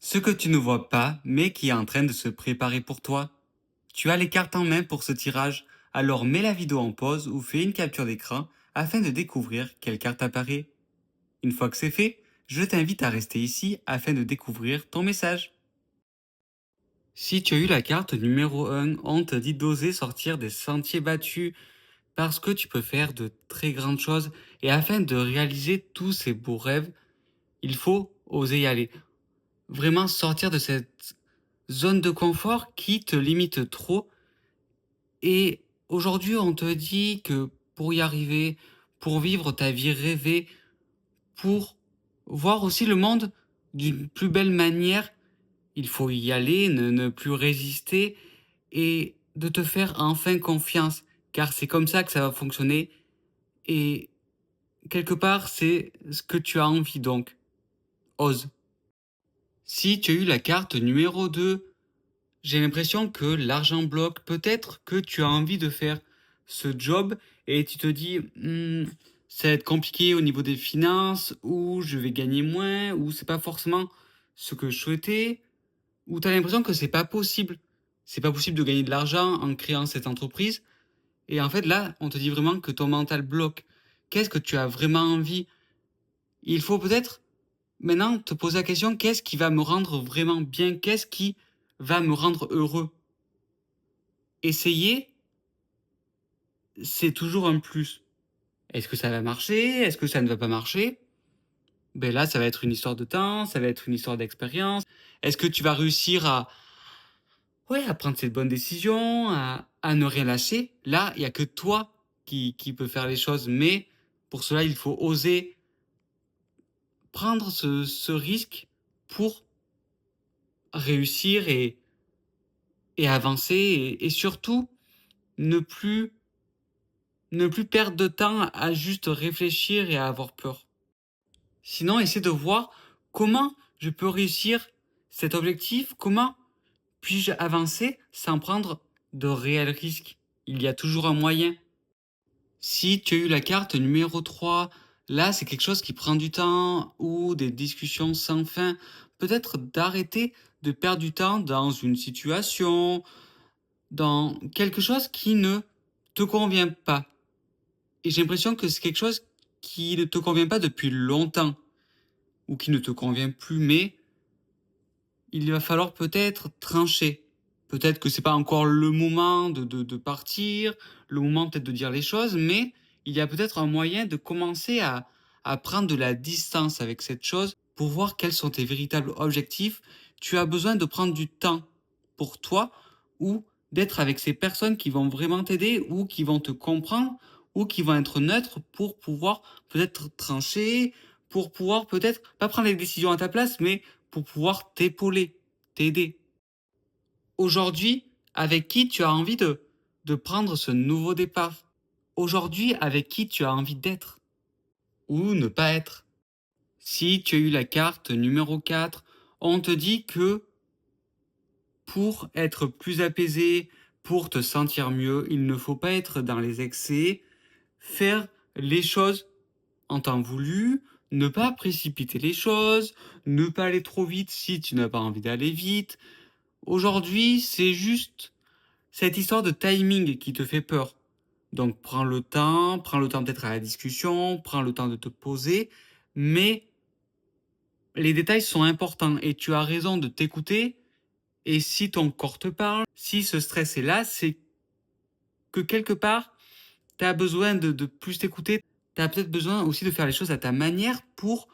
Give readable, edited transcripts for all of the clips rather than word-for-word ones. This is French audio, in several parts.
Ce que tu ne vois pas, mais qui est en train de se préparer pour toi. Tu as les cartes en main pour ce tirage, alors mets la vidéo en pause ou fais une capture d'écran afin de découvrir quelle carte apparaît. Une fois que c'est fait, je t'invite à rester ici afin de découvrir ton message. Si tu as eu la carte numéro 1, on te dit d'oser sortir des sentiers battus parce que tu peux faire de très grandes choses et afin de réaliser tous ces beaux rêves, il faut oser y aller. Vraiment sortir de cette zone de confort qui te limite trop. Et aujourd'hui, on te dit que pour y arriver, pour vivre ta vie rêvée, pour voir aussi le monde d'une plus belle manière, il faut y aller, ne plus résister et de te faire enfin confiance, car c'est comme ça que ça va fonctionner. Et quelque part, c'est ce que tu as envie, donc ose. Si tu as eu la carte numéro 2, j'ai l'impression que l'argent bloque. Peut-être que tu as envie de faire ce job et tu te dis, ça va être compliqué au niveau des finances, ou je vais gagner moins, ou c'est pas forcément ce que je souhaitais, ou tu as l'impression que c'est pas possible. C'est pas possible de gagner de l'argent en créant cette entreprise. Et en fait, là, on te dit vraiment que ton mental bloque. Qu'est-ce que tu as vraiment envie? Il faut peut-être maintenant te poser la question, qu'est-ce qui va me rendre vraiment bien? Qu'est-ce qui va me rendre heureux? Essayer, c'est toujours un plus. Est-ce que ça va marcher? Est-ce que ça ne va pas marcher? Ben là, ça va être une histoire de temps, ça va être une histoire d'expérience. Est-ce que tu vas réussir à, ouais, à prendre cette bonne décision, à ne rien lâcher? Là, il y a que toi qui peut faire les choses, mais pour cela, il faut oser prendre ce risque pour réussir et avancer et surtout ne plus, ne plus perdre de temps à juste réfléchir et à avoir peur. Sinon, essaie de voir comment je peux réussir cet objectif, comment puis-je avancer sans prendre de réels risques. Il y a toujours un moyen. Si tu as eu la carte numéro 3, là c'est quelque chose qui prend du temps ou des discussions sans fin. Peut-être d'arrêter de perdre du temps dans une situation, dans quelque chose qui ne te convient pas. Et j'ai l'impression que c'est quelque chose qui ne te convient pas depuis longtemps ou qui ne te convient plus, mais il va falloir peut-être trancher. Peut-être que c'est pas encore le moment de partir, le moment peut-être de dire les choses, mais il y a peut-être un moyen de commencer à prendre de la distance avec cette chose pour voir quels sont tes véritables objectifs. Tu as besoin de prendre du temps pour toi ou d'être avec ces personnes qui vont vraiment t'aider ou qui vont te comprendre ou qui vont être neutres pour pouvoir peut-être trancher, pour pouvoir peut-être pas prendre les décisions à ta place, mais pour pouvoir t'épauler, t'aider. Aujourd'hui, avec qui tu as envie de prendre ce nouveau départ? Aujourd'hui, avec qui tu as envie d'être ou ne pas être? Si tu as eu la carte numéro 4, on te dit que pour être plus apaisé, pour te sentir mieux, il ne faut pas être dans les excès, faire les choses en temps voulu, ne pas précipiter les choses, ne pas aller trop vite si tu n'as pas envie d'aller vite. Aujourd'hui, c'est juste cette histoire de timing qui te fait peur. Donc prends le temps peut-être à la discussion, prends le temps de te poser, mais les détails sont importants et tu as raison de t'écouter. Et si ton corps te parle, si ce stress est là, c'est que quelque part, tu as besoin de plus t'écouter. Tu as peut-être besoin aussi de faire les choses à ta manière pour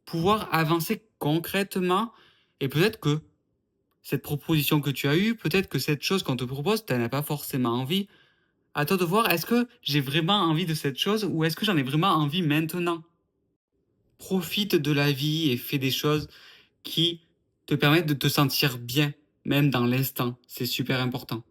pouvoir avancer concrètement. Et peut-être que cette proposition que tu as eue, peut-être que cette chose qu'on te propose, tu n'en as pas forcément envie. À toi de voir, est-ce que j'ai vraiment envie de cette chose ou est-ce que j'en ai vraiment envie maintenant? Profite de la vie et fais des choses qui te permettent de te sentir bien, même dans l'instant. C'est super important.